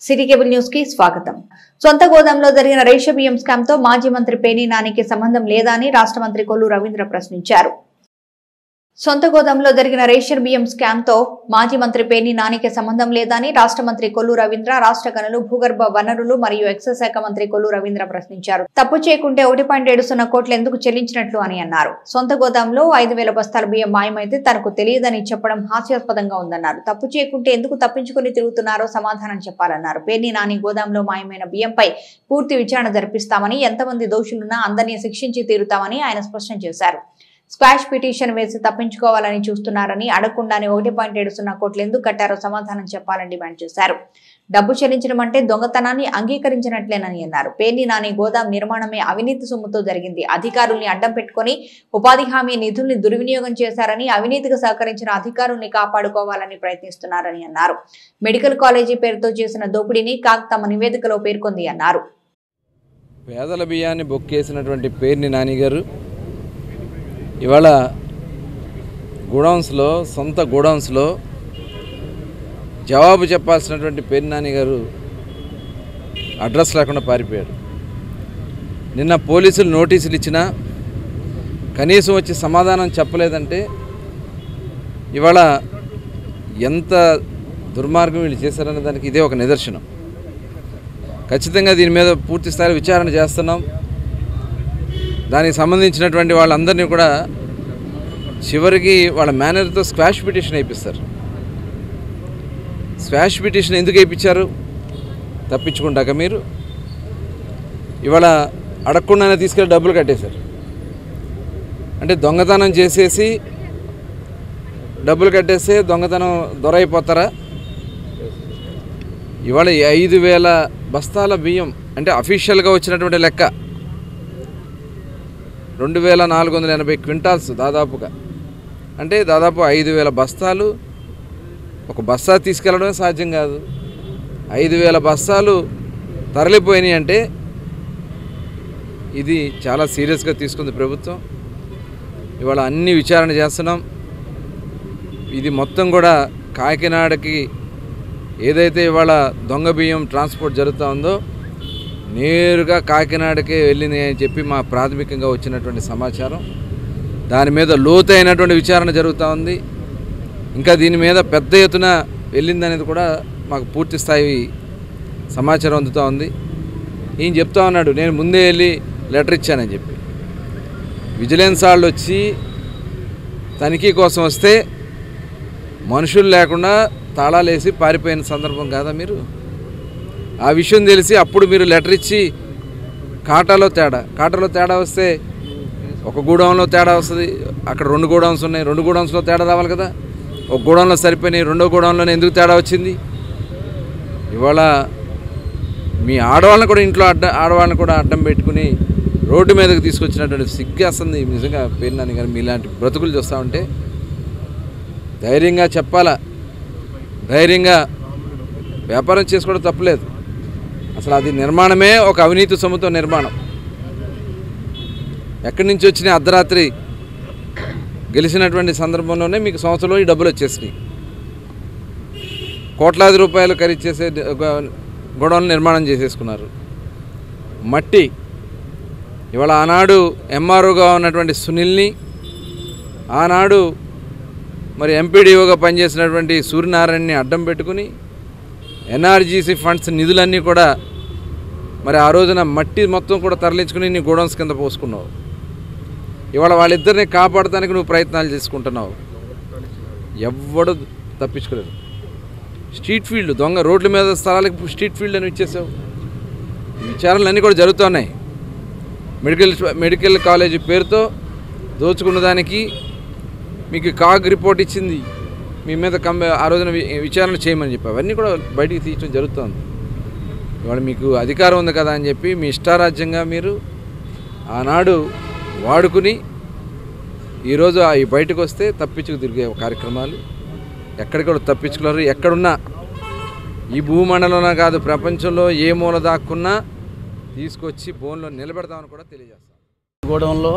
City cable news కి స్వాగతం. సొంత గోదాంలో జరిగిన రేషన్ బియ్యం స్కామ్ తో మాజీ మంత్రి పేర్ని నానికి సంబంధం లేదా అని రాష్ట్ర మంత్రి కొల్లు రవీంద్ర ప్రశ్నించారు. సొంత గోదాంలో జరిగిన రేషన్ బియ్యం స్కామ్ తో మాజీ మంత్రి పేర్ని నానికి సంబంధం లేదని రాష్ట్ర మంత్రి కొల్లు రవీంద్ర, రాష్ట్ర గనులు, భూగర్భ వనరులు మరియు ఎక్సైజ్ శాఖ మంత్రి కొల్లు రవీంద్ర ప్రశ్నించారు. తప్పు చేయకుంటే 1.70 కోట్లు ఎందుకు చెల్లించినట్లు అని అన్నారు. సొంత గోదాంలో 5,000 బస్తాల బియ్యం మాయమైతే తనకు తెలియదని చెప్పడం హాస్యాస్పదంగా ఉందన్నారు. తప్పు చేయకుంటే ఎందుకు తప్పించుకుని తిరుగుతున్నారో సమాధానం చెప్పాలన్నారు. పేర్ని నాని గోదాంలో మాయమైన బియ్యంపై పూర్తి విచారణ జరిపిస్తామని, ఎంతమంది దోషులున్నా అందరినీ శిక్షించి తీరుతామని ఆయన స్పష్టం చేశారు. స్క్వాష్ పిటిషన్ వేసి తప్పించుకోవాలని చూస్తున్నారని, అడగకుండానే 1.70 కోట్లు ఎందుకు కట్టారో సమాధానం చెప్పాలని డిమాండ్ చేశారు. డబ్బు చెల్లించడం అంటే దొంగతనాన్ని అంగీకరించినట్లేనని అన్నారు. పేర్ని నాని గోదాం నిర్మాణమే అవినీతి సొమ్ముతో జరిగింది. అధికారుల్ని అడ్డం పెట్టుకుని ఉపాధి హామీ నిధుల్ని దుర్వినియోగం చేశారని, అవినీతికి సహకరించిన అధికారుల్ని కాపాడుకోవాలని ప్రయత్నిస్తున్నారని అన్నారు. మెడికల్ కాలేజీ పేరుతో చేసిన దోపిడీని కాగ్ తమ నివేదికలో పేర్కొంది అన్నారు. పేదల బియ్యాన్ని బొక్కేసినటువంటి పేర్ని నాని గారు ఇవాళ గోడౌన్స్లో, సొంత గోడౌన్స్లో జవాబు చెప్పాల్సినటువంటి పేర్ని నాని గారు అడ్రస్ లేకుండా పారిపోయాడు. నిన్న పోలీసులు నోటీసులు ఇచ్చినా కనీసం వచ్చి సమాధానం చెప్పలేదంటే ఇవాళ ఎంత దుర్మార్గం వీళ్ళు చేశారనే దానికి ఇదే ఒక నిదర్శనం. ఖచ్చితంగా దీని మీద పూర్తి స్థాయిలో విచారణ చేస్తున్నాం. దానికి సంబంధించినటువంటి వాళ్ళందరినీ కూడా చివరికి వాళ్ళ మేనేజర్తో స్క్వాష్ పిటిషన్ వేయిస్తారు. స్క్వాష్ పిటిషన్ ఎందుకు వేయించారు? తప్పించుకుంటాక మీరు ఇవాళ అడగకుండానే తీసుకెళ్ళి డబ్బులు కట్టేశారు. అంటే దొంగతనం చేసేసి డబ్బులు కట్టేస్తే దొంగతనం దొరైపోతారా? ఇవాళ 5,000 బస్తాల బియ్యం అంటే అఫీషియల్గా వచ్చినటువంటి లెక్క 2,480 క్వింటాల్స్ దాదాపుగా, అంటే దాదాపు 5,000 బస్తాలు. ఒక బస్తా తీసుకెళ్ళడమే సాధ్యం కాదు. 5,000 బస్తాలు తరలిపోయినాయి అంటే ఇది చాలా సీరియస్గా తీసుకుంది ప్రభుత్వం. ఇవాళ అన్ని విచారణ చేస్తున్నాం. ఇది మొత్తం కూడా కాకినాడకి ఏదైతే ఇవాళ దొంగ బియ్యం ట్రాన్స్పోర్ట్ జరుగుతూ ఉందో నేరుగా కాకినాడకే వెళ్ళింది అని చెప్పి మా ప్రాథమికంగా వచ్చినటువంటి సమాచారం. దాని మీద లోతైనటువంటి విచారణ జరుగుతూ ఉంది. ఇంకా దీని మీద పెద్ద ఎత్తున వెళ్ళిందనేది కూడా మాకు పూర్తి స్థాయి సమాచారం అందుతూ ఉంది. ఈయన చెప్తా ఉన్నాడు నేను ముందే వెళ్ళి లెటర్ ఇచ్చానని చెప్పి. విజిలెన్స్ వాళ్ళు వచ్చి తనిఖీ కోసం వస్తే మనుషులు లేకుండా తాళాలేసి పారిపోయిన సందర్భం కాదా మీరు? ఆ విషయం తెలిసి అప్పుడు మీరు లెటర్ ఇచ్చి కాటాలో తేడా వస్తే ఒక గూడౌన్లో తేడా వస్తుంది. అక్కడ 2 గోడౌన్స్ ఉన్నాయి, 2 గోడౌన్స్లో తేడా రావాలి కదా. ఒక గోడౌన్లో సరిపోయినాయి, 2వ గోడౌన్లోనే ఎందుకు తేడా వచ్చింది? ఇవాళ మీ ఆడవాళ్ళని కూడా ఇంట్లో ఆడవాళ్ళని కూడా అడ్డం పెట్టుకుని రోడ్డు మీదకి తీసుకొచ్చినటువంటి సిగ్గేస్తుంది నిజంగా. పేర్ని నాని గారు మీలాంటి బ్రతుకులు చూస్తూ ఉంటే ధైర్యంగా చెప్పాలా, ధైర్యంగా వ్యాపారం చేసుకోవడం తప్పలేదు. అసలు అది నిర్మాణమే ఒక అవినీతి సొమ్ముతో నిర్మాణం. ఎక్కడి నుంచి వచ్చిన అర్ధరాత్రి గెలిచినటువంటి సందర్భంలోనే మీకు సంవత్సరంలో ఈ డబ్బులు వచ్చేసినాయి. కోట్లాది రూపాయలు ఖరీదు చేసే గోడౌన్లు నిర్మాణం చేసేసుకున్నారు. మట్టి ఇవాళ ఆనాడు ఎంఆర్ఓగా ఉన్నటువంటి సునీల్ని, ఆనాడు మరి ఎంపీడీఓగా పనిచేసినటువంటి సూర్యనారాయణని అడ్డం పెట్టుకుని ఎన్ఆర్జీసీ ఫండ్స్ నిధులన్నీ కూడా మరి ఆ రోజున మట్టి మొత్తం కూడా తరలించుకుని నీ గోడౌన్స్ కింద పోసుకున్నావు. ఇవాళ వాళ్ళిద్దరిని కాపాడటానికి నువ్వు ప్రయత్నాలు చేసుకుంటున్నావు. ఎవ్వడు తప్పించుకోలేదు. స్ట్రీట్ ఫీల్డ్ దొంగ రోడ్ల మీద స్థలాలకు స్ట్రీట్ ఫీల్డ్ అని ఇచ్చేసావు. ఈ విచారణలు అన్నీ కూడా జరుగుతున్నాయి. మెడికల్ కాలేజీ పేరుతో దోచుకున్న దానికి మీకు కాగ్ రిపోర్ట్ ఇచ్చింది. మీ మీద ఆ రోజున విచారణ చేయమని చెప్పి అవన్నీ కూడా బయటికి తీయడం జరుగుతుంది. ఇవాళ మీకు అధికారం ఉంది కదా అని చెప్పి మీ ఇష్టారాజ్యంగా మీరు ఆనాడు వాడుకుని ఈరోజు అవి బయటకు వస్తే తప్పించుకు తిరిగే కార్యక్రమాలు ఎక్కడికి కూడా తప్పించుకోలేరు. ఎక్కడున్నా ఈ భూమండలంలో కాదు ప్రపంచంలో ఏ మూల దాక్కున్నా తీసుకొచ్చి బోన్లో నిలబెడతామని కూడా తెలియజేస్తాం. గోడౌన్లో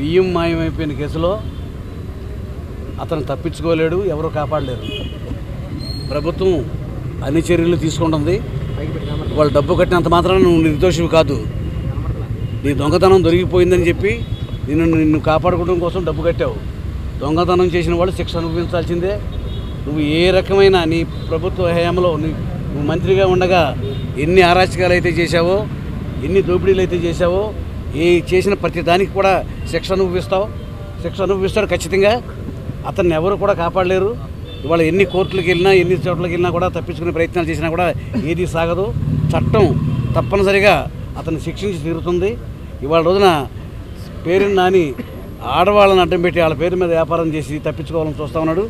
బియ్యం మాయమైపోయిన కేసులో అతను తప్పించుకోలేడు, ఎవరు కాపాడలేరు. ప్రభుత్వం అన్ని చర్యలు తీసుకుంటుంది. వాళ్ళు డబ్బు కట్టినంత మాత్రాన నువ్వు నిర్దోషివి కాదు. నీ దొంగతనం దొరికిపోయిందని చెప్పి నిన్ను కాపాడుకోవడం కోసం డబ్బు కట్టావు. దొంగతనం చేసిన వాళ్ళు శిక్ష అనుభవించాల్సిందే. నువ్వు ఏ రకమైన నీ ప్రభుత్వ హయాంలో నువ్వు మంత్రిగా ఉండగా ఎన్ని అరాచకాలు అయితే చేశావో, ఎన్ని దోపిడీలు అయితే చేశావో, చేసిన ప్రతి దానికి కూడా శిక్ష అనుభవిస్తాడు ఖచ్చితంగా. అతన్ని ఎవరు కూడా కాపాడలేరు. ఇవాళ ఎన్ని కోర్టులకు వెళ్ళినా, ఎన్ని చోట్లకి వెళ్ళినా కూడా తప్పించుకునే ప్రయత్నాలు చేసినా కూడా ఏది సాగదు. చట్టం తప్పనిసరిగా అతన్ని శిక్షించి తీరుతుంది. ఇవాళ రోజున పేరుని నాని ఆడవాళ్ళని అడ్డం పెట్టి వాళ్ళ పేరు మీద వ్యాపారం చేసి తప్పించుకోవాలని చూస్తూ ఉన్నాడు.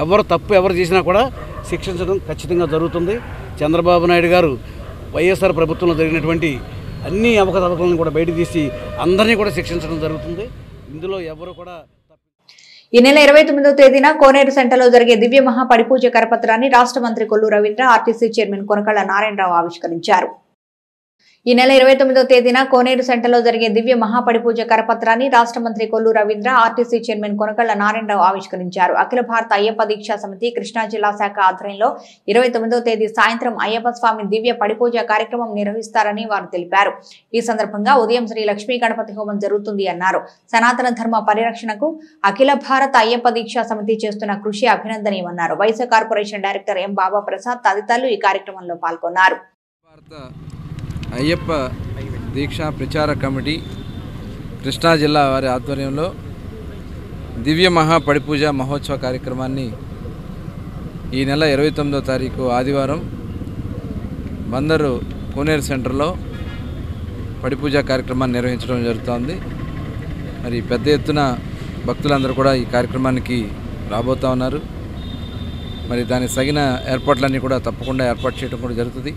ఎవరు చేసినా కూడా శిక్షించడం ఖచ్చితంగా జరుగుతుంది. చంద్రబాబు నాయుడు గారు వైఎస్ఆర్ ప్రభుత్వంలో జరిగినటువంటి అన్ని అవకతవకలను కూడా బయట తీసి అందరినీ కూడా శిక్షించడం జరుగుతుంది. ఇందులో ఎవరు కూడా ఈ నెల 29వ తేదీన కోనేరు సెంటర్లో జరిగే దివ్య మహా పడిపూజ కరపత్రాన్ని రాష్ట్ర మంత్రి కొల్లు రవీంద్ర, ఆర్టీసీ చైర్మన్ కొనకళ్ళ నారాయణరావు ఆవిష్కరించారు. ఈ నెల 29వ తేదీన కోనేరు సెంటర్లో జరిగే దివ్య మహాపడిపూజ కరపత్రాన్ని రాష్ట్ర మంత్రి కొల్లు రవీంద్ర, ఆర్టీసీ చైర్మన్ కొనకళ్ళ నారాయణరావు ఆవిష్కరించారు. అఖిల భారత అయ్యప్ప దీక్షా సమితి కృష్ణా జిల్లా శాఖ ఆధ్వర్యంలో 29వ తేదీ సాయంత్రం అయ్యప్ప స్వామి దివ్య పడిపూజ కార్యక్రమం నిర్వహిస్తారని వారు తెలిపారు. ఈ సందర్భంగా ఉదయం శ్రీ లక్ష్మీ గణపతి హోమం జరుగుతుంది అన్నారు. సనాతన ధర్మ పరిరక్షణకు అఖిల భారత అయ్యప్ప దీక్షా సమితి చేస్తున్న కృషి అభినందనీయమన్నారు. వైస్ కార్పొరేషన్ డైరెక్టర్ ఎం బాబా ప్రసాద్ తదితరులు ఈ కార్యక్రమంలో పాల్గొన్నారు. అయ్యప్ప దీక్షా ప్రచార కమిటీ కృష్ణా జిల్లా వారి ఆధ్వర్యంలో దివ్య మహా పడిపూజ మహోత్సవ కార్యక్రమాన్ని ఈ నెల 29వ తారీఖు ఆదివారం బందరు కోనేరు సెంటర్లో పడిపూజ కార్యక్రమాన్ని నిర్వహించడం జరుగుతోంది. మరి పెద్ద ఎత్తున భక్తులందరూ కూడా ఈ కార్యక్రమానికి రాబోతూ ఉన్నారు. మరి దానికి తగిన ఏర్పాట్లన్నీ కూడా తప్పకుండా ఏర్పాటు చేయడం కూడా జరుగుతుంది.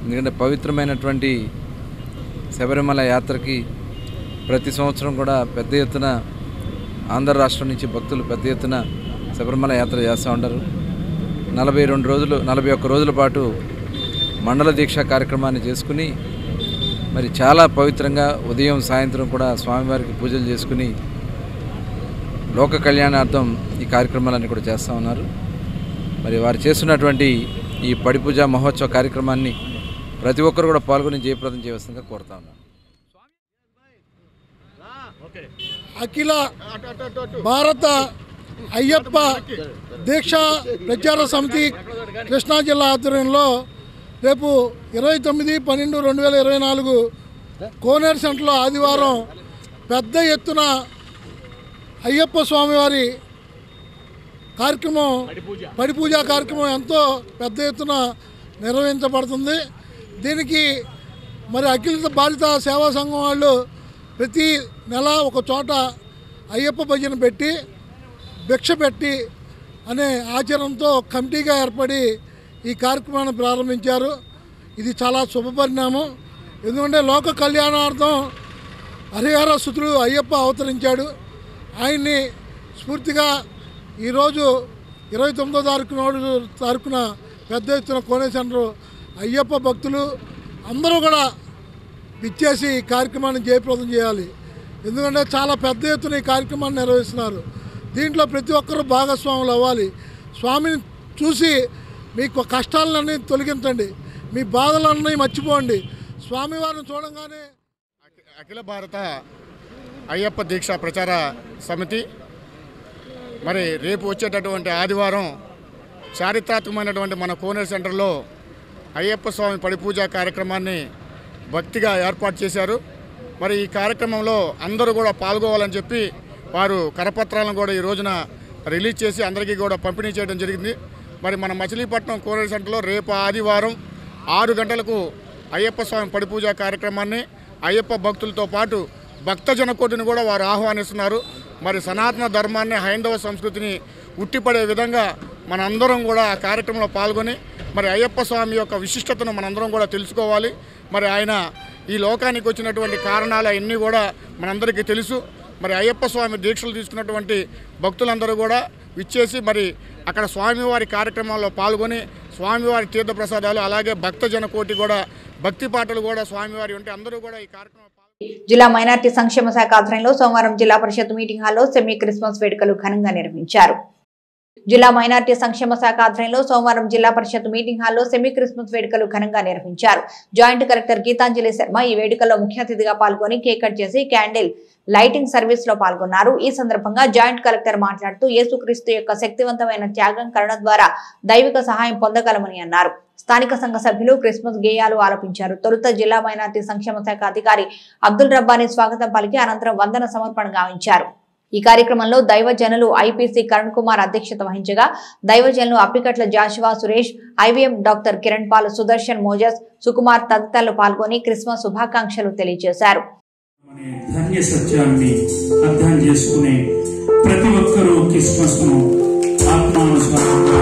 ఎందుకంటే పవిత్రమైనటువంటి శబరిమల యాత్రకి ప్రతి సంవత్సరం కూడా పెద్ద ఎత్తున ఆంధ్ర రాష్ట్రం నుంచి భక్తులు పెద్ద ఎత్తున శబరిమల యాత్ర చేస్తూ ఉంటారు. 41 రోజుల పాటు మండల దీక్ష కార్యక్రమాన్ని చేసుకుని మరి చాలా పవిత్రంగా ఉదయం సాయంత్రం కూడా స్వామివారికి పూజలు చేసుకుని లోక కళ్యాణార్థం ఈ కార్యక్రమాలన్నీ కూడా చేస్తూ ఉన్నారు. మరి వారు చేస్తున్నటువంటి ఈ పడిపూజ మహోత్సవ కార్యక్రమాన్ని ప్రతి ఒక్కరు కూడా పాల్గొని జయప్రదం చేయవలసిందిగా కోరుతా ఉన్నాను. అఖిల భారత అయ్యప్ప దీక్షా ప్రచార సమితి కృష్ణా జిల్లా ఆధ్వర్యంలో రేపు 29/12/2024 కోనేరు సెంటర్లో ఆదివారం పెద్ద ఎత్తున అయ్యప్ప స్వామివారి కార్యక్రమం పడిపూజ కార్యక్రమం ఎంతో పెద్ద ఎత్తున నిర్వహించబడుతుంది. దీనికి మరి అఖిల భారత సేవా సంఘం వాళ్ళు ప్రతి నెల ఒక చోట అయ్యప్ప భజన పెట్టి భిక్ష పెట్టి అనే ఆచరణతో కమిటీగా ఏర్పడి ఈ కార్యక్రమాన్ని ప్రారంభించారు. ఇది చాలా శుభపరిణామం. ఎందుకంటే లోక కళ్యాణార్థం హరిహర సుతుడు అయ్యప్ప అవతరించాడు. ఆయన్ని స్ఫూర్తిగా ఈరోజు 29వ తారీఖున పెద్ద ఎత్తున కోనేరు సెంటర్ అయ్యప్ప భక్తులు అందరూ కూడా ఇచ్చేసి ఈ కార్యక్రమాన్ని జయప్రదం చేయాలి. ఎందుకంటే చాలా పెద్ద ఎత్తున ఈ కార్యక్రమాన్ని నిర్వహిస్తున్నారు. దీంట్లో ప్రతి ఒక్కరూ భాగస్వాములు అవ్వాలి. స్వామిని చూసి మీకు కష్టాలన్నీ తొలగించండి, మీ బాధలన్నీ మర్చిపోండి. స్వామివారిని చూడంగానే అఖిల భారత అయ్యప్ప దీక్షా ప్రచార సమితి మరి రేపు వచ్చేటటువంటి ఆదివారం చారిత్రాత్మకమైనటువంటి మన కోనేరు సెంటర్లో అయ్యప్ప స్వామి పడిపూజ కార్యక్రమాన్ని భక్తిగా ఏర్పాటు చేశారు. మరి ఈ కార్యక్రమంలో అందరూ కూడా పాల్గొవాలని చెప్పి వారు కరపత్రాలను కూడా ఈ రోజున రిలీజ్ చేసి అందరికీ కూడా పంపిణీ చేయడం జరిగింది. మరి మన మచిలీపట్నం కోనేరు సెంటర్లో రేపు ఆదివారం 6 గంటలకు అయ్యప్ప స్వామి పడిపూజ కార్యక్రమాన్ని అయ్యప్ప భక్తులతో పాటు భక్తజన కోటిని కూడా వారు ఆహ్వానిస్తున్నారు. మరి సనాతన ధర్మాన్ని, హైందవ సంస్కృతిని ఉట్టిపడే విధంగా మనందరం కూడా ఆ కార్యక్రమంలో పాల్గొని మరి అయ్యప్ప స్వామి యొక్క విశిష్టతను మనందరం కూడా తెలుసుకోవాలి. మరి ఆయన ఈ లోకానికి వచ్చినటువంటి కారణాలు అన్నీ కూడా మనందరికీ తెలుసు. మరి అయ్యప్ప స్వామి దీక్షలు తీసుకున్నటువంటి భక్తులందరూ కూడా విచ్చేసి మరి అక్కడ స్వామివారి కార్యక్రమాల్లో పాల్గొని స్వామివారి తీర్థప్రసాదాలు అలాగే భక్తజన కోటి కూడా భక్తి పాటలు కూడా స్వామివారి ఉంటే అందరూ కూడా ఈ కార్యక్రమం. జిల్లా మైనార్టీ సంక్షేమ శాఖ ఆధ్వర్యంలో సోమవారం జిల్లా పరిషత్ మీటింగ్ హాల్లో సెమీ క్రిస్మస్ వేడుకలు ఘనంగా నిర్వహించారు. జిల్లా మైనార్టీ సంక్షేమ శాఖ ఆధ్వర్యంలో సోమవారం జిల్లా పరిషత్ మీటింగ్ హాల్లో సెమీ క్రిస్మస్ వేడుకలు ఘనంగా నిర్వహించారు. జాయింట్ కలెక్టర్ గీతాంజలి శర్మ ఈ వేడుకల్లో ముఖ్య అతిథిగా పాల్గొని కేక్ కట్ చేసి క్యాండిల్ లైటింగ్ సర్వీస్ లో పాల్గొన్నారు. ఈ సందర్భంగా జాయింట్ కలెక్టర్ మాట్లాడుతూ యేసుక్రీస్తు యొక్క శక్తివంతమైన త్యాగం కరుణ ద్వారా దైవిక సహాయం పొందగలమని అన్నారు. స్థానిక సంఘ సభ్యులు క్రిస్మస్ గేయాలు ఆలపించారు. తొలుత జిల్లా మైనార్టీ సంక్షేమ శాఖ అధికారి అబ్దుల్ రబ్బానీ స్వాగతం పలికి అనంతరం వందన సమర్పణ గావించారు. ఈ కార్యక్రమంలో దైవజనులు ఐపీసీ కరుణ్ కుమార్ అధ్యక్షత వహించగా దైవజనులు Appikatla Joshua Suresh, IVM doctor Kiran Paul, Sudarshan Moses, Sukumar తదితరులు పాల్గొని క్రిస్మస్ శుభాకాంక్షలు తెలియజేశారు. ధన్య సత్యాన్ని అర్థం చేసుకునే ప్రతి ఒక్కరూ క్రిస్మస్ ను ఆత్మానుసారంగా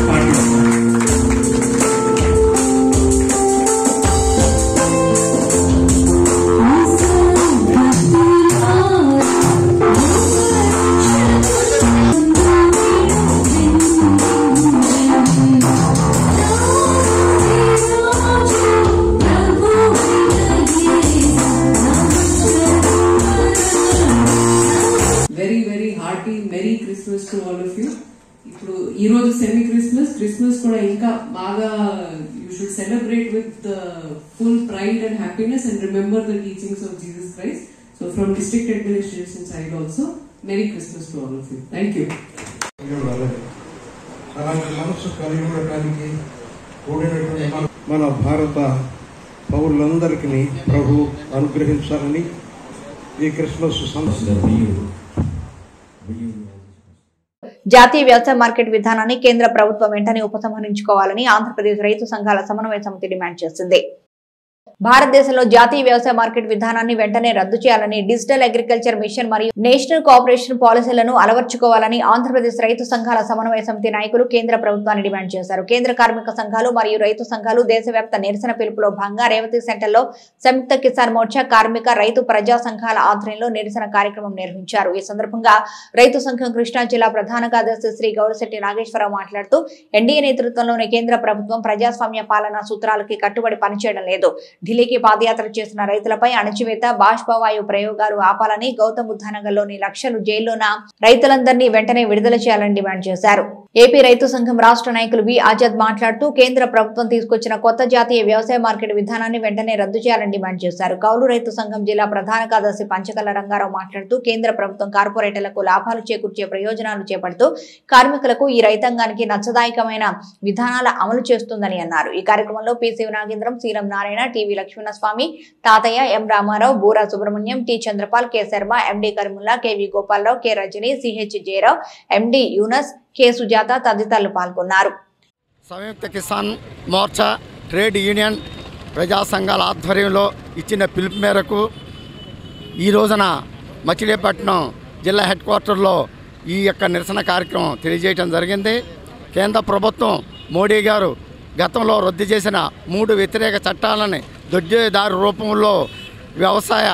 పాటిస్తారు. Merry Christmas to all of you. ఇప్పుడు ఈ రోజు సెమీ క్రిస్మస్ కూడా ఇంకా బాగా you should celebrate with full pride and happiness and remember the teachings of Jesus Christ. So from district administration side also merry Christmas to all of you. Thank you. అలాంటి మనసు కలిగి ఉండటానికి కూడినటువంటి మన భారత పౌరులందరికీ ప్రభు అనుగ్రహించాలని ఈ క్రిస్మస్ జాతీయ వ్యవసాయ మార్కెట్ విధానాన్ని కేంద్ర ప్రభుత్వం వెంటనే ఉపసంహరించుకోవాలని ఆంధ్రప్రదేశ్ రైతు సంఘాల సమన్వయ సమితి డిమాండ్ చేసింది. భారతదేశంలో జాతీయ వ్యవసాయ మార్కెట్ విధానాన్ని వెంటనే రద్దు చేయాలని, డిజిటల్ అగ్రికల్చర్ మిషన్ మరియు నేషనల్ కోఆపరేషన్ పాలసీలను అలవర్చుకోవాలని ఆంధ్రప్రదేశ్ రైతు సంఘాల సమన్వయ సమితి నాయకులు కేంద్ర ప్రభుత్వాన్ని డిమాండ్ చేశారు. కేంద్ర కార్మిక సంఘాలు మరియు రైతు సంఘాలు దేశవ్యాప్త నిరసన పిలుపులో భాగంగా రేవతి సెంటర్లో సంయుక్త కిసాన్ మోర్చా కార్మిక రైతు ప్రజా సంఘాల ఆధ్వర్యంలో నిరసన కార్యక్రమం నిర్వహించారు. ఈ సందర్భంగా రైతు సంఘం కృష్ణా జిల్లా ప్రధాన కార్యదర్శి శ్రీ గౌరశెట్టి నాగేశ్వరరావు మాట్లాడుతూ ఎన్డీఏ నేతృత్వంలోని కేంద్ర ప్రభుత్వం ప్రజాస్వామ్య పాలనా సూత్రాలకి కట్టుబడి పనిచేయడం లేదు. ఢిల్లీకి పాదయాత్ర చేసిన రైతులపై అణచివేత, బాష్పవాయు ప్రయోగాలు ఆపాలని, గౌతమ్ బుద్ధనగర్లోని లక్షలు జైల్లోన రైతులందరినీ వెంటనే విడుదల చేయాలని డిమాండ్ చేశారు. ఏపీ రైతు సంఘం రాష్ట్ర నాయకులు వి ఆజాద్ మాట్లాడుతూ కేంద్ర ప్రభుత్వం తీసుకొచ్చిన కొత్త జాతీయ వ్యవసాయ మార్కెట్ విధానాన్ని వెంటనే రద్దు చేయాలని డిమాండ్ చేశారు. కౌలు రైతు సంఘం జిల్లా ప్రధాన కార్యదర్శి పంచకల్ల రంగారావు మాట్లాడుతూ కేంద్ర ప్రభుత్వం కార్పొరేటర్లకు లాభాలు చేకూర్చే ప్రయోజనాలు చేపడుతూ కార్మికులకు ఈ రైతాంగానికి నచ్చదాయకమైన విధానాల అమలు చేస్తుందని అన్నారు. ఈ కార్యక్రమంలో P Sivanagendram, Seelam Narayana, TV Lakshmanaswamy, Tatayya, M Ramarao, Boora Subrahmanyam, T Chandrapal, K Sharma, MD Karimulla, KV Gopalarao, K Rajani, CH Jayarao, MD Yunus, K Sujatha తదితరులు పాల్గొన్నారు. సంయుక్త కిసాన్ మోర్చా ట్రేడ్ యూనియన్ ప్రజా సంఘాల ఆధ్వర్యంలో ఇచ్చిన పిలుపు మేరకు ఈ రోజున మచిలీపట్నం జిల్లా హెడ్ క్వార్టర్లో ఈ యొక్క నిరసన కార్యక్రమం తెలియజేయడం జరిగింది. కేంద్ర ప్రభుత్వం మోడీ గారు గతంలో రద్దు చేసిన 3 వ్యతిరేక చట్టాలని దొడ్డిదారు రూపంలో వ్యవసాయ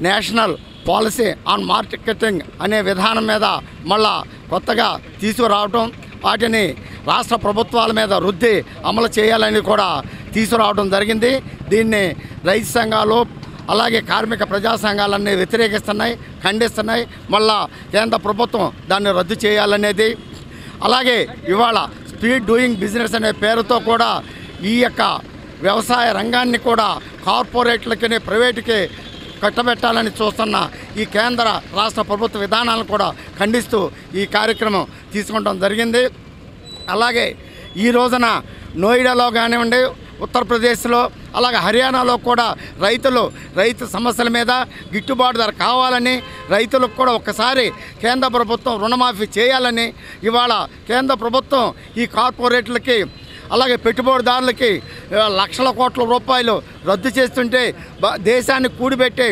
నేషనల్ పాలసీ ఆన్ మార్కెటింగ్ అనే విధానం మీద మళ్ళా కొత్తగా తీసుకురావటం, వాటిని రాష్ట్ర ప్రభుత్వాల మీద రుద్ది అమలు చేయాలని కూడా తీసుకురావడం జరిగింది. దీన్ని రైతు సంఘాలు అలాగే కార్మిక ప్రజా సంఘాలన్నీ వ్యతిరేకిస్తున్నాయి, ఖండిస్తున్నాయి. మళ్ళా కేంద్ర ప్రభుత్వం దాన్ని రద్దు చేయాలనేది. అలాగే ఇవాళ స్పీడ్ డూయింగ్ బిజినెస్ అనే పేరుతో కూడా ఈ యొక్క వ్యవసాయ రంగాన్ని కూడా కార్పొరేట్లకి ప్రైవేటుకి కట్టబెట్టాలని చూస్తున్న ఈ కేంద్ర రాష్ట్ర ప్రభుత్వ విధానాలను కూడా ఖండిస్తూ ఈ కార్యక్రమం తీసుకోవడం జరిగింది. అలాగే ఈ రోజున నోయిడాలో కానివ్వండి, ఉత్తరప్రదేశ్లో అలాగే హర్యానాలో కూడా రైతు సమస్యల మీద గిట్టుబాటు ధర కావాలని, రైతులకు కూడా ఒక్కసారి కేంద్ర ప్రభుత్వం రుణమాఫీ చేయాలని ఇవాళ కేంద్ర ప్రభుత్వం ఈ కార్పొరేట్లకి అలాగే పెట్టుబడిదారులకి లక్షల కోట్ల రూపాయలు రద్దు చేస్తుంటే దేశాన్ని కూడిపెట్టే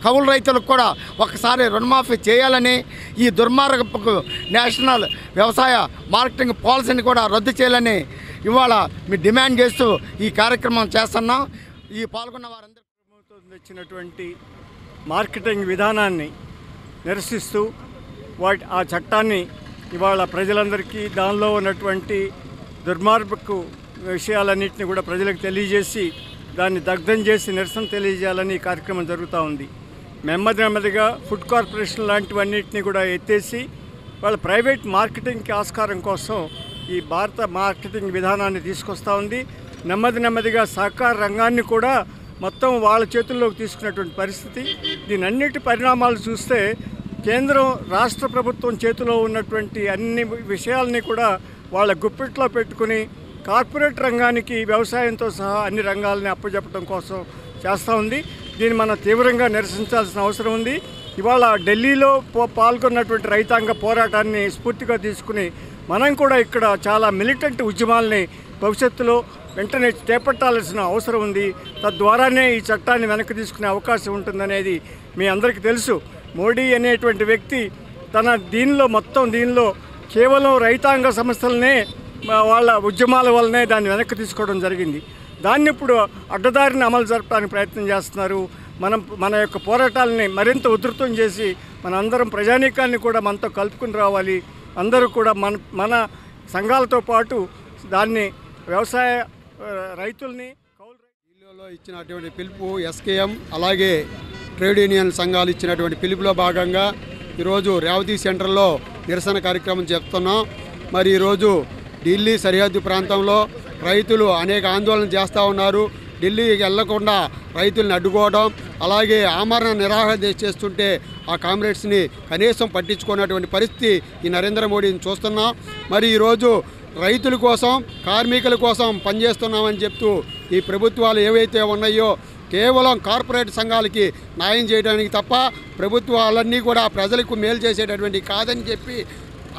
కౌలు రైతులకు కూడా ఒకసారి రుణమాఫీ చేయాలని, ఈ దుర్మార్గపు నేషనల్ వ్యవసాయ మార్కెటింగ్ పాలసీని కూడా రద్దు చేయాలని ఇవాళ మీరు డిమాండ్ చేస్తూ ఈ కార్యక్రమం చేస్తున్నాం. ఈ పాల్గొన్న వారందరూ ప్రభుత్వం తెచ్చినటువంటి మార్కెటింగ్ విధానాన్ని నిరసిస్తూ ఆ చట్టాన్ని ఇవాళ ప్రజలందరికీ దానిలో ఉన్నటువంటి దుర్మార్గపు విషయాలన్నింటినీ కూడా ప్రజలకు తెలియజేసి దాన్ని దగ్ధం చేసి నిరసన తెలియజేయాలని ఈ కార్యక్రమం జరుగుతూ ఉంది. నెమ్మదిగా ఫుడ్ కార్పొరేషన్ లాంటివన్నింటినీ కూడా ఎత్తేసి వాళ్ళ ప్రైవేట్ మార్కెటింగ్కి ఆస్కారం కోసం ఈ భారత మార్కెటింగ్ విధానాన్ని తీసుకొస్తూ ఉంది. నెమ్మదిగా సహకార రంగాన్ని కూడా మొత్తం వాళ్ళ చేతుల్లోకి తీసుకున్నటువంటి పరిస్థితి. దీనన్నిటి పరిణామాలు చూస్తే కేంద్రం రాష్ట్ర ప్రభుత్వం చేతిలో ఉన్నటువంటి అన్ని విషయాల్ని కూడా వాళ్ళ గుప్పిట్లో పెట్టుకుని కార్పొరేట్ రంగానికి వ్యవసాయంతో సహా అన్ని రంగాలని అప్పచెప్పడం కోసం చేస్తూ ఉంది. దీన్ని మనం తీవ్రంగా నిరసించాల్సిన అవసరం ఉంది. ఇవాళ ఢిల్లీలో పాల్గొన్నటువంటి రైతాంగ పోరాటాన్ని స్ఫూర్తిగా తీసుకుని మనం కూడా ఇక్కడ చాలా మిలిటెంట్ ఉద్యమాల్ని భవిష్యత్తులో వెంటనే చేపట్టాల్సిన అవసరం ఉంది. తద్వారానే ఈ చట్టాన్ని వెనక్కి తీసుకునే అవకాశం ఉంటుందనేది మీ అందరికీ తెలుసు. మోడీ అనేటువంటి వ్యక్తి తన దీనిలో కేవలం రైతాంగ సంస్థలనే వాళ్ళ ఉద్యమాల వల్లనే దాన్ని వెనక్కి తీసుకోవడం జరిగింది. దాన్ని ఇప్పుడు అడ్డదారిని అమలు జరపడానికి ప్రయత్నం చేస్తున్నారు. మన యొక్క పోరాటాలని మరింత ఉధృతం చేసి మనందరం ప్రజానీకాన్ని కూడా మనతో కలుపుకుని రావాలి. అందరూ కూడా మన సంఘాలతో పాటు దాన్ని వ్యవసాయ రైతుల్ని ఢిల్లీలో ఇచ్చినటువంటి పిలుపు ఎస్కేఎం అలాగే ట్రేడ్ యూనియన్ సంఘాలు ఇచ్చినటువంటి పిలుపులో భాగంగా ఈరోజు రేవతి సెంటర్లో నిరసన కార్యక్రమం చెప్తున్నాం. మరి ఈరోజు ఢిల్లీ సరిహద్దు ప్రాంతంలో రైతులు అనేక ఆందోళన చేస్తూ ఉన్నారు. ఢిల్లీకి వెళ్లకుండా రైతులను అడ్డుకోవడం, అలాగే ఆమరణ నిరాహార దీక్ష చేస్తుంటే ఆ కామ్రేడ్స్ని కనీసం పట్టించుకున్నటువంటి పరిస్థితి ఈ నరేంద్ర మోడీని చూస్తున్నాం. మరి ఈరోజు రైతుల కోసం కార్మికుల కోసం పనిచేస్తున్నామని చెప్తూ ఈ ప్రభుత్వాలు ఏవైతే ఉన్నాయో కేవలం కార్పొరేట్ సంఘాలకి న్యాయం చేయడానికి తప్ప ప్రభుత్వాలన్నీ కూడా ప్రజలకు మేలు చేసేటటువంటి కాదని చెప్పి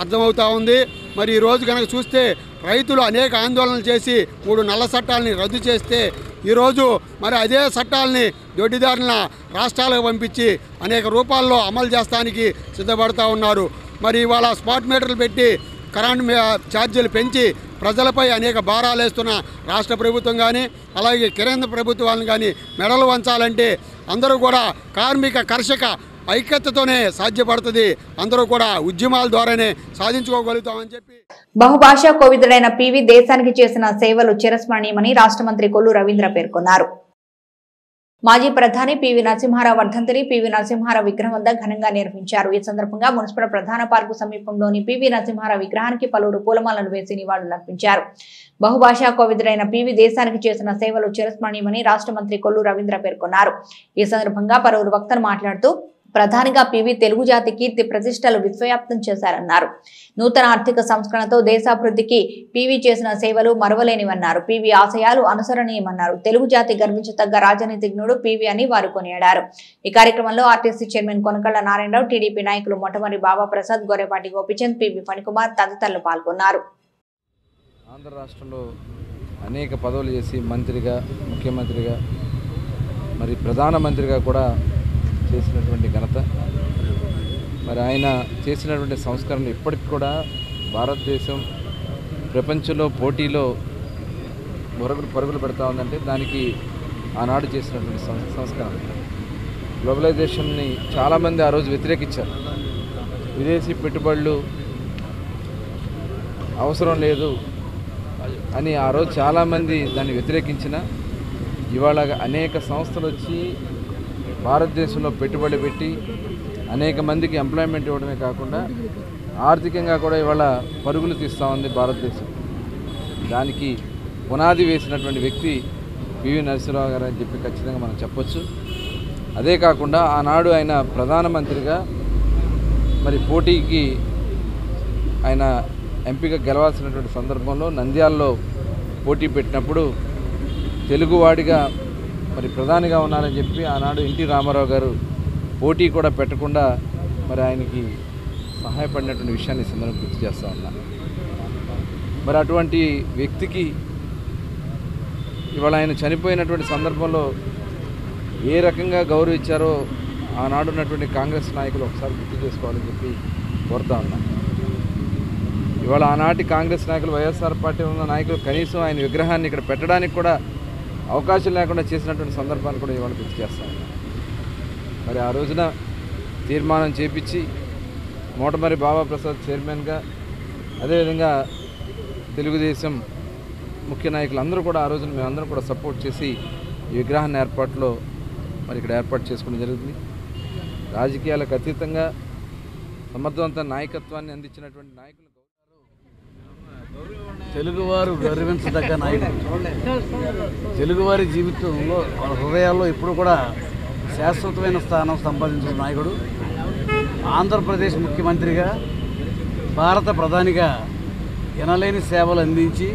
అర్థమవుతూ ఉంది. మరి ఈరోజు కనుక చూస్తే రైతులు అనేక ఆందోళనలు చేసి 3 నల్ల చట్టాలని రద్దు చేస్తే ఈరోజు మరి అదే చట్టాలని దొడ్డిదారుల రాష్ట్రాలకు పంపించి అనేక రూపాల్లో అమలు చేస్తానికి సిద్ధపడుతూ ఉన్నారు. మరి ఇవాళ స్పాట్ మీటర్లు పెట్టి కరెంట్ ఛార్జీలు పెంచి ప్రజలపై అనేక భారాలు వేస్తున్న రాష్ట్ర ప్రభుత్వం కానీ అలాగే కేంద్ర ప్రభుత్వాలను కానీ మెడలు వంచాలంటే అందరూ కూడా కార్మిక కర్షక ఐక్యతతోనే సాధ్యపడుతుంది. అందరూ కూడా ఉద్యమాల ద్వారానే సాధించుకోగలుగుతామని చెప్పి బహుభాషా కోవిదుడైన పివి దేశానికి చేసిన సేవలు చిరస్మరణీయమని రాష్ట్ర మంత్రి కొల్లు రవీంద్ర పేర్కొన్నారు. మాజీ ప్రధాని పివి నరసింహారావు వర్ధంతిని పివి నరసింహారావు విగ్రహం వద్ద ఘనంగా నిర్వహించారు. ఈ సందర్భంగా మున్సిపల్ ప్రధాన పార్కు సమీపంలోని పివి నరసింహారావు విగ్రహానికి పలువురు పూలమాలలు వేసి నివాళులర్పించారు. బహుభాషా కోవిదుడైన పివి దేశానికి చేసిన సేవలు చిరస్మరణీయమని రాష్ట్ర మంత్రి కొల్లు రవీంద్ర పేర్కొన్నారు. ఈ సందర్భంగా పలువురు వక్తలు మాట్లాడుతూ ప్రధానిగా పివి తెలుగు జాతి కీర్తి ప్రతిష్టలు విశ్వవ్యాప్తం చేశారన్నారు. నూతన ఆర్థిక సంస్కరణతో దేశాభివృద్ధికి పివి చేసిన సేవలు మరువలేనివన్నారు. పివి ఆశయాలు అనుసరణీయమన్నారు. తెలుగు జాతి గర్వించదగ్గ రాజనీతిజ్ఞుడు పివి అని వారు కొనియాడారు. ఈ కార్యక్రమంలో RTC chairman Konakalla Narayanarao, TDP నాయకులు మొట్టమొదటి బాబా ప్రసాద్, గొర్రెపాటి గోపిచంద్, పివి ఫణికుమార్ తదితరులు పాల్గొన్నారు. ఆంధ్ర రాష్ట్రంలో అనేక పదవులు చేసి మంత్రిగా, ముఖ్యమంత్రిగా, మరి ప్రధానమంత్రిగా కూడా చేసినటువంటి ఘనత. మరి ఆయన చేసినటువంటి సంస్కరణలు ఇప్పటికి కూడా భారతదేశం ప్రపంచంలో పోటీలో పరుగులు పెడతా ఉందంటే దానికి ఆనాడు చేసినటువంటి సంస్కరణ. గ్లోబలైజేషన్ని చాలామంది ఆ రోజు వ్యతిరేకించారు. విదేశీ పెట్టుబడులు అవసరం లేదు అని ఆ రోజు చాలామంది దాన్ని వ్యతిరేకించిన ఇవాళ అనేక సంస్థలు వచ్చి భారతదేశంలో పెట్టుబడి పెట్టి అనేక మందికి ఎంప్లాయ్మెంట్ ఇవ్వడమే కాకుండా ఆర్థికంగా కూడా ఇవాళ పరుగులు తీస్తూ ఉంది భారతదేశం. దానికి పునాది వేసినటువంటి వ్యక్తి పివి నరసింహారావు గారు అని చెప్పి ఖచ్చితంగా మనం చెప్పొచ్చు. అదే కాకుండా ఆనాడు ఆయన ప్రధానమంత్రిగా మరి పోటీకి ఆయన ఎంపిక గెలవాల్సినటువంటి సందర్భంలో నంద్యాలలో పోటీ పెట్టినప్పుడు తెలుగువాడిగా మరి ప్రధానిగా ఉన్నారని చెప్పి ఆనాడు ఎన్టీ రామారావు గారు పోటీ కూడా పెట్టకుండా మరి ఆయనకి సహాయపడినటువంటి విషయాన్ని సందర్భంగా గుర్తు చేస్తూ ఉన్నా. మరి అటువంటి వ్యక్తికి ఇవాళ ఆయన చనిపోయినటువంటి సందర్భంలో ఏ రకంగా గౌరవించారో ఆనాడు ఉన్నటువంటి కాంగ్రెస్ నాయకులు ఒకసారి గుర్తు చేసుకోవాలని చెప్పి కోరుతా ఉన్నా. ఇవాళ ఆనాటి కాంగ్రెస్ నాయకులు, వైఎస్ఆర్ పార్టీ ఉన్న నాయకులు కనీసం ఆయన విగ్రహాన్ని ఇక్కడ పెట్టడానికి కూడా అవకాశం లేకుండా చేసినటువంటి సందర్భాన్ని కూడా ఇవాళ గుర్తు చేస్తాం. మరి ఆ రోజున తీర్మానం చేపించి మోటమరి బాబా ప్రసాద్ చైర్మన్గా, అదేవిధంగా తెలుగుదేశం ముఖ్య నాయకులు అందరూ కూడా ఆ రోజున మేమందరం కూడా సపోర్ట్ చేసి ఈ విగ్రహాన్ని మరి ఇక్కడ ఏర్పాటు చేసుకోవడం జరుగుతుంది. రాజకీయాలకు అతీతంగా సమర్థవంత నాయకత్వాన్ని అందించినటువంటి నాయకులు తెలుగువారు గౌరవించదగ్గ నాయకుడు. తెలుగువారి జీవితంలో వాళ్ళ హృదయాల్లో ఎప్పుడు కూడా శాశ్వతమైన స్థానం సంపాదించిన నాయకుడు. ఆంధ్రప్రదేశ్ ముఖ్యమంత్రిగా, భారత ప్రధానిగా ఎనలేని సేవలు అందించి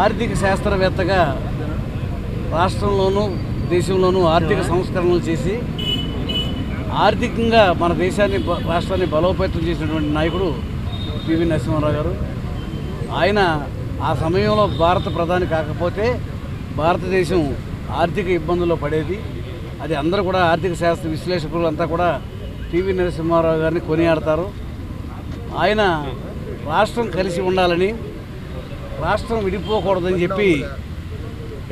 ఆర్థిక శాస్త్రవేత్తగా రాష్ట్రంలోనూ దేశంలోనూ ఆర్థిక సంస్కరణలు చేసి ఆర్థికంగా మన దేశాన్ని రాష్ట్రాన్ని బలోపేతం చేసినటువంటి నాయకుడు పివి నరసింహారావు గారు. ఆయన ఆ సమయంలో భారత ప్రధాని కాకపోతే భారతదేశం ఆర్థిక ఇబ్బందుల్లో పడేది. అది అందరూ కూడా ఆర్థిక శాస్త్ర విశ్లేషకులు అంతా కూడా పివి నరసింహారావు గారిని కొనియాడతారు. ఆయన రాష్ట్రం కలిసి ఉండాలని, రాష్ట్రం విడిపోకూడదని చెప్పి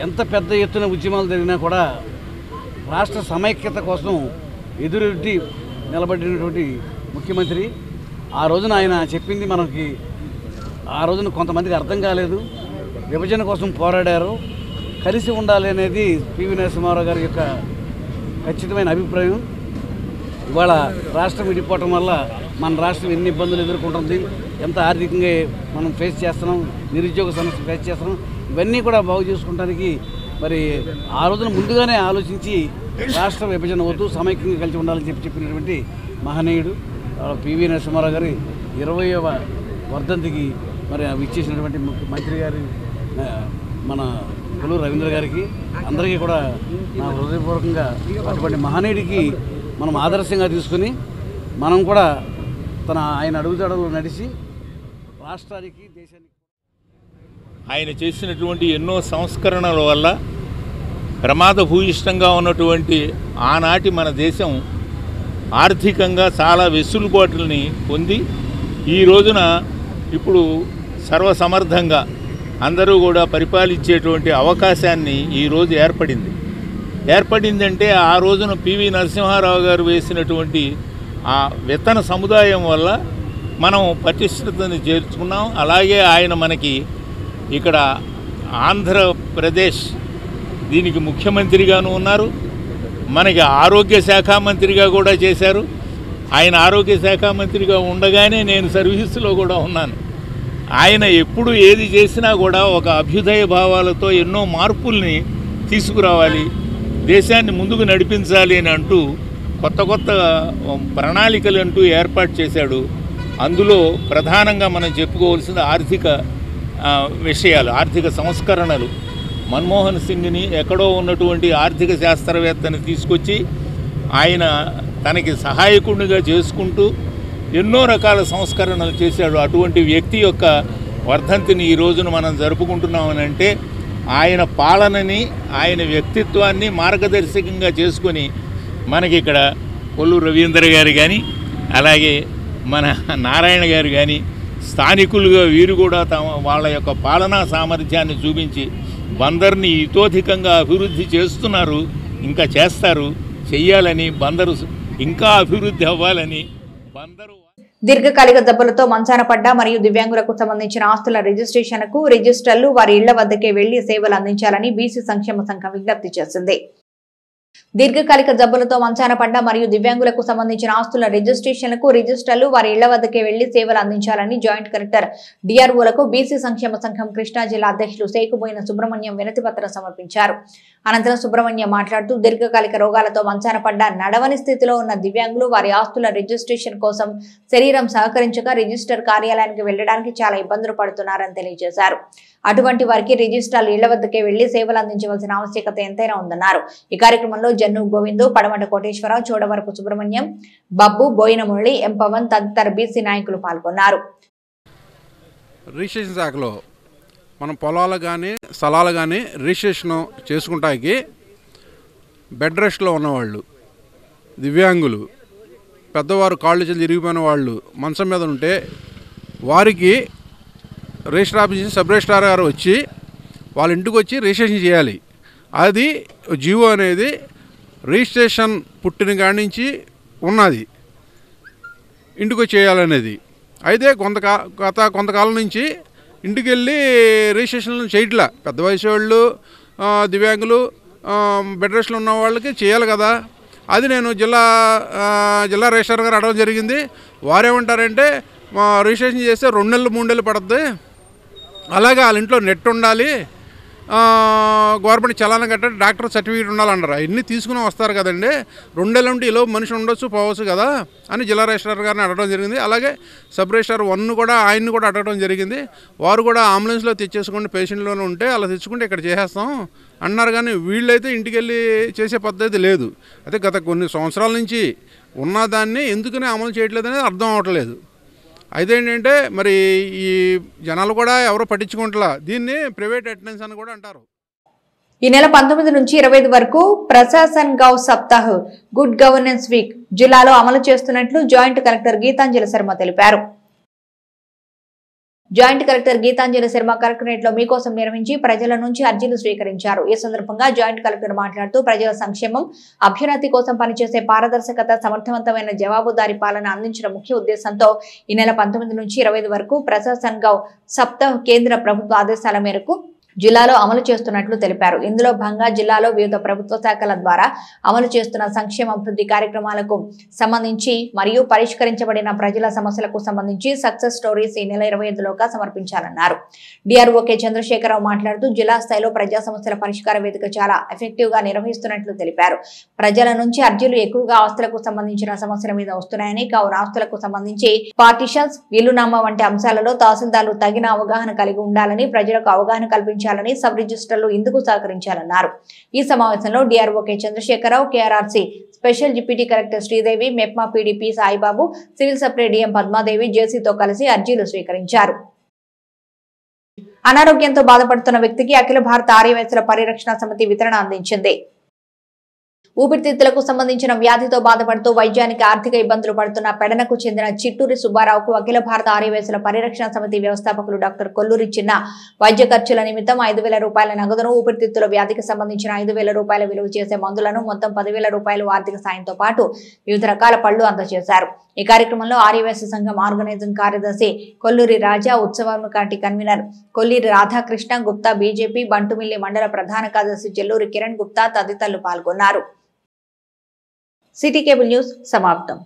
ఎంత పెద్ద ఎత్తున ఉద్యమాలు జరిగినా కూడా రాష్ట్ర సమైక్యత కోసం ఎదురెడ్డి నిలబడినటువంటి ముఖ్యమంత్రి. ఆ రోజున ఆయన చెప్పింది మనకి ఆ రోజున కొంతమందికి అర్థం కాలేదు. విభజన కోసం పోరాడారు. కలిసి ఉండాలి అనేది పివి నరసింహారావు గారి యొక్క ఖచ్చితమైన అభిప్రాయం. ఇవాళ రాష్ట్రం విడిపోవటం వల్ల మన రాష్ట్రం ఎన్ని ఇబ్బందులు ఎదుర్కొంటుంది, ఎంత ఆర్థికంగా మనం ఫేస్ చేస్తున్నాం, నిరుద్యోగ సమస్య ఫేస్ చేస్తున్నాం, ఇవన్నీ కూడా బాగు చేసుకుంటానికి మరి ఆ రోజున ముందుగానే ఆలోచించి రాష్ట్ర విభజన వద్దు, సమైక్యంగా కలిసి ఉండాలని చెప్పినటువంటి మహనీయుడు పివి నరసింహారావు గారి 20వ వర్ధంతికి మరి ఇచ్చేసినటువంటి మంత్రి గారి మన కొల్లూరు రవీంద్ర గారికి అందరికీ కూడా నా హృదయపూర్వకంగా అటువంటి మహనీయుడికి మనం ఆదర్శంగా తీసుకుని మనం కూడా ఆయన అడుగుజాడల్లో నడిచి రాష్ట్రానికి దేశానికి ఆయన చేసినటువంటి ఎన్నో సంస్కరణల వల్ల ప్రమాదభూయిష్టంగా ఉన్నటువంటి ఆనాటి మన దేశం ఆర్థికంగా చాలా వెసులుబాటుల్ని పొంది ఈ రోజున ఇప్పుడు సర్వసమర్థంగా అందరూ కూడా పరిపాలించేటువంటి అవకాశాన్ని ఈరోజు ఏర్పడిందంటే ఆ రోజున పివి నరసింహారావు గారు వేసినటువంటి ఆ విత్తన సముదాయం వల్ల మనం పటిష్టతని చేర్చుకున్నాం. అలాగే ఆయన మనకి ఇక్కడ ఆంధ్రప్రదేశ్ దీనికి ముఖ్యమంత్రిగాను ఉన్నారు, మనకి ఆరోగ్య శాఖ మంత్రిగా కూడా చేశారు. ఆయన ఆరోగ్య శాఖ మంత్రిగా ఉండగానే నేను సర్వీసులో కూడా ఉన్నాను. ఆయన ఎప్పుడు ఏది చేసినా కూడా ఒక అభ్యుదయ భావాలతో ఎన్నో మార్పుల్ని తీసుకురావాలి, దేశాన్ని ముందుకు నడిపించాలి అని అంటూ కొత్త కొత్త ప్రణాళికలు అంటూ ఏర్పాటు చేశాడు. అందులో ప్రధానంగా మనం చెప్పుకోవాల్సిన ఆర్థిక విషయాలు, ఆర్థిక సంస్కరణలు. మన్మోహన్ సింగ్ని ఎక్కడో ఉన్నటువంటి ఆర్థిక శాస్త్రవేత్తని తీసుకొచ్చి ఆయన తనకి సహాయకుడిగా చేసుకుంటూ ఎన్నో రకాల సంస్కరణలు చేశాడు. అటువంటి వ్యక్తి యొక్క వర్ధంతిని ఈ రోజున మనం జరుపుకుంటున్నామనంటే ఆయన పాలనని, ఆయన వ్యక్తిత్వాన్ని మార్గదర్శకంగా చేసుకొని మనకి ఇక్కడ కొల్లూరు రవీంద్ర గారు కానీ అలాగే మన నారాయణ గారు కానీ స్థానికులుగా వీరు కూడా వాళ్ళ యొక్క పాలనా సామర్థ్యాన్ని చూపించి బందర్ని ఇతోధికంగా అభివృద్ధి చేస్తున్నారు, ఇంకా చేస్తారు, చెయ్యాలని, బందరు ఇంకా అభివృద్ధి అవ్వాలని. బందరు దీర్ఘకాలిక జబ్బులతో మంచాన పడ్డ మరియు దివ్యాంగులకు సంబంధించిన ఆస్తుల రిజిస్ట్రేషన్కు రిజిస్ట్రార్లు వారి ఇళ్ల వద్దకే వెళ్లి సేవలు అందించాలని బీసీ సంక్షేమ సంఘం విజ్ఞప్తి చేసింది. దీర్ఘకాలిక జబ్బులతో మంచాన పడ్డ మరియు దివ్యాంగులకు సంబంధించిన ఆస్తుల రిజిస్ట్రేషన్లకు రిజిస్ట్రార్లు వారి ఇళ్ల వద్దకే వెళ్లి సేవలు అందించాలని జాయింట్ కలెక్టర్ డిఆర్ఓలకు బీసీ సంక్షేమ సంఘం కృష్ణా జిల్లా అధ్యక్షులు సేకుబోయిన సుబ్రహ్మణ్యం వినతి పత్రం సమర్పించారు. అనంతరం సుబ్రహ్మణ్యం మాట్లాడుతూ దీర్ఘకాలిక రోగాలతో మంచాన పడ్డ నడవని స్థితిలో ఉన్న దివ్యాంగులు వారి ఆస్తుల రిజిస్ట్రేషన్ కోసం శరీరం సహకరించక రిజిస్టర్ కార్యాలయానికి వెళ్లడానికి చాలా ఇబ్బందులు పడుతున్నారని తెలియజేశారు. అటువంటి వారికి రిజిస్ట్రార్లు ఇళ్ల వద్దకే వెళ్లి సేవలు అందించవలసిన ఆవశ్యకత ఎంతైనా ఉందన్నారు. ఈ కార్యక్రమంలో జన్ను గోవిందు, పడమట కోటేశ్వరరావు, చోడవరపు సుబ్రహ్మణ్యం, బబ్బు, బోయిన మురళి, ఎం పవన్ తదితర బీసీ నాయకులు పాల్గొన్నారు. రిజిస్ట్రేషన్ శాఖలో మనం పొలాలు కానీ స్థలాలు కానీ రిజిస్ట్రేషన్ చేసుకుంటానికి బెడ్ రెస్ట్లో ఉన్నవాళ్ళు, దివ్యాంగులు, పెద్దవారు కాళ్ళు చేతులు తిరిగిపోయిన వాళ్ళు మంచం మీద ఉంటే వారికి రిజిస్టర్ ఆఫీస్ నుంచి సబ్ రిజిస్ట్రార్ గారు వచ్చి వాళ్ళ ఇంటికి వచ్చి రిజిస్ట్రేషన్ చేయాలి. అది జీవో అనేది రిజిస్ట్రేషన్ పుట్టిన కాడి నుంచి ఉన్నది, ఇంటికి వచ్చి చేయాలనేది. అయితే కొంతకాలం నుంచి ఇంటికి వెళ్ళి రిజిస్ట్రేషన్ చేయట్లా. పెద్ద వయసు వాళ్ళు, దివ్యాంగులు, బెడ్ రెస్ట్లో ఉన్న వాళ్ళకి చేయాలి కదా. అది నేను జిల్లా రిజిస్ట్రార్ గారు అడగడం జరిగింది. వారేమంటారంటే రిజిస్ట్రేషన్ చేస్తే 2 నెలలు 3 నెలలు పడుతుంది, అలాగే వాళ్ళ ఇంట్లో నెట్ ఉండాలి, గవర్నమెంట్ చలానా కట్టాలి, డాక్టర్ సర్టిఫికేట్ ఉండాలన్నారు. అవన్నీ తీసుకుని వస్తారు కదండి, 2 నెలలు ఉంటే ఈలో మనిషి ఉండొచ్చు పోవచ్చు కదా అని జిల్లా రిజిస్ట్రార్ గారిని అడగడం జరిగింది. అలాగే సబ్ రిజిస్ట్రార్ 1 కూడా ఆయన్ని కూడా అడగడం జరిగింది. వారు కూడా అంబులెన్స్లో తెచ్చేసుకోండి, పేషెంట్లోనే ఉంటే అలా తెచ్చుకుంటే ఇక్కడ చేసేస్తాం అన్నారు. కానీ వీళ్ళైతే ఇంటికి వెళ్ళి చేసే పద్ధతి లేదు. అయితే గత కొన్ని సంవత్సరాల నుంచి ఉన్నదాన్ని ఎందుకని అమలు చేయట్లేదు అనేది అర్థం అవ్వట్లేదు. అయితే ఏంటంటే మరి ఈ జనాలు కూడా ఎవరో పట్టించుకుంటలా, దీన్ని ప్రైవేట్ అటెండెన్స్ అని కూడా అంటారు. ఈ నెల 19 నుంచి 25 వరకు Prashasan Gaon Saptah good governance week జిల్లాలో అమలు చేస్తున్నట్లు జాయింట్ కలెక్టర్ గీతాంజలి శర్మ తెలిపారు. Joint collector Geetanjali Sharma collectorate లో మీకోసం నిర్వహించి ప్రజల నుంచి అర్జీలు స్వీకరించారు. ఈ సందర్భంగా జాయింట్ కలెక్టర్ మాట్లాడుతూ ప్రజల సంక్షేమం, అభ్యున్నతి కోసం పనిచేసే పారదర్శకత, సమర్థవంతమైన జవాబుదారీ పాలన అందించడం ముఖ్య ఉద్దేశంతో ఈ నెల 19 నుంచి 25 వరకు ప్రశాసన్ గౌ సప్తాహ్ కేంద్ర ప్రభుత్వ ఆదేశాల మేరకు జిల్లాలో అమలు చేస్తున్నట్లు తెలిపారు. ఇందులో భాగంగా జిల్లాలో వివిధ ప్రభుత్వ శాఖల ద్వారా అమలు చేస్తున్న సంక్షేమ అభివృద్ధి కార్యక్రమాలకు సంబంధించి మరియు పరిష్కరించబడిన ప్రజల సమస్యలకు సంబంధించి సక్సెస్ స్టోరీస్ ఈ నెల 25లోగా సమర్పించాలన్నారు. డిఆర్ఓ కె చంద్రశేఖరరావు మాట్లాడుతూ జిల్లా స్థాయిలో ప్రజా సమస్యల పరిష్కార వేదిక చాలా ఎఫెక్టివ్ గా నిర్వహిస్తున్నట్లు తెలిపారు. ప్రజల నుంచి అర్జీలు ఎక్కువగా ఆస్తులకు సంబంధించిన సమస్యల మీద వస్తున్నాయని, కావున ఆస్తులకు సంబంధించి పార్టిషన్స్, వీలునామా వంటి అంశాలలో తహసీల్దార్లు తగిన అవగాహన కలిగి ఉండాలని, ప్రజలకు అవగాహన కల్పించాలని, సబ్ రిజిస్టర్లు ఇందుకు సహకరించాలన్నారు. ఈ సమావేశంలో DRO K Chandrasekhararao, KRRC special deputy collector Sridevi, MEPMA PDP Saibaba, civil supply DM Padmadevi జేసీతో కలిసి అర్జీలు స్వీకరించారు. అనారోగ్యంతో బాధపడుతున్న వ్యక్తికి అఖిల భారత ఆర్యవైశ్యుల పరిరక్షణ సమితి వితరణ అందించింది. ఊపిరితిత్తులకు సంబంధించిన వ్యాధితో బాధపడుతూ వైద్యానికి ఆర్థిక ఇబ్బందులు పడుతున్న పెడనకు చెందిన చిట్టూరి సుబ్బారావుకు అఖిల భారత ఆర్యవైశ్యుల పరిరక్షణ సమితి వ్యవస్థాపకులు డాక్టర్ కొల్లూరి చిన్న వైద్య ఖర్చుల నిమిత్తం 5,000 రూపాయల నగదును, ఊపిరితిత్తుల వ్యాధికి సంబంధించిన 5,000 రూపాయల విలువ చేసే మందులను, మొత్తం 10,000 రూపాయలు ఆర్థిక సాయంతో పాటు వివిధ రకాల పళ్లు అందజేశారు. ఈ కార్యక్రమంలో ఆర్యవైశ్య సంఘం ఆర్గనైజింగ్ కార్యదర్శి కొల్లూరి రాజా, ఉత్సవం committee convener Kolliri Radhakrishna Gupta, BJP Bantumilli మండల ప్రధాన కార్యదర్శి చెల్లూరి కిరణ్ గుప్తా తదితరులు పాల్గొన్నారు. సిటీ కేబుల్ న్యూస్ సమాప్తం.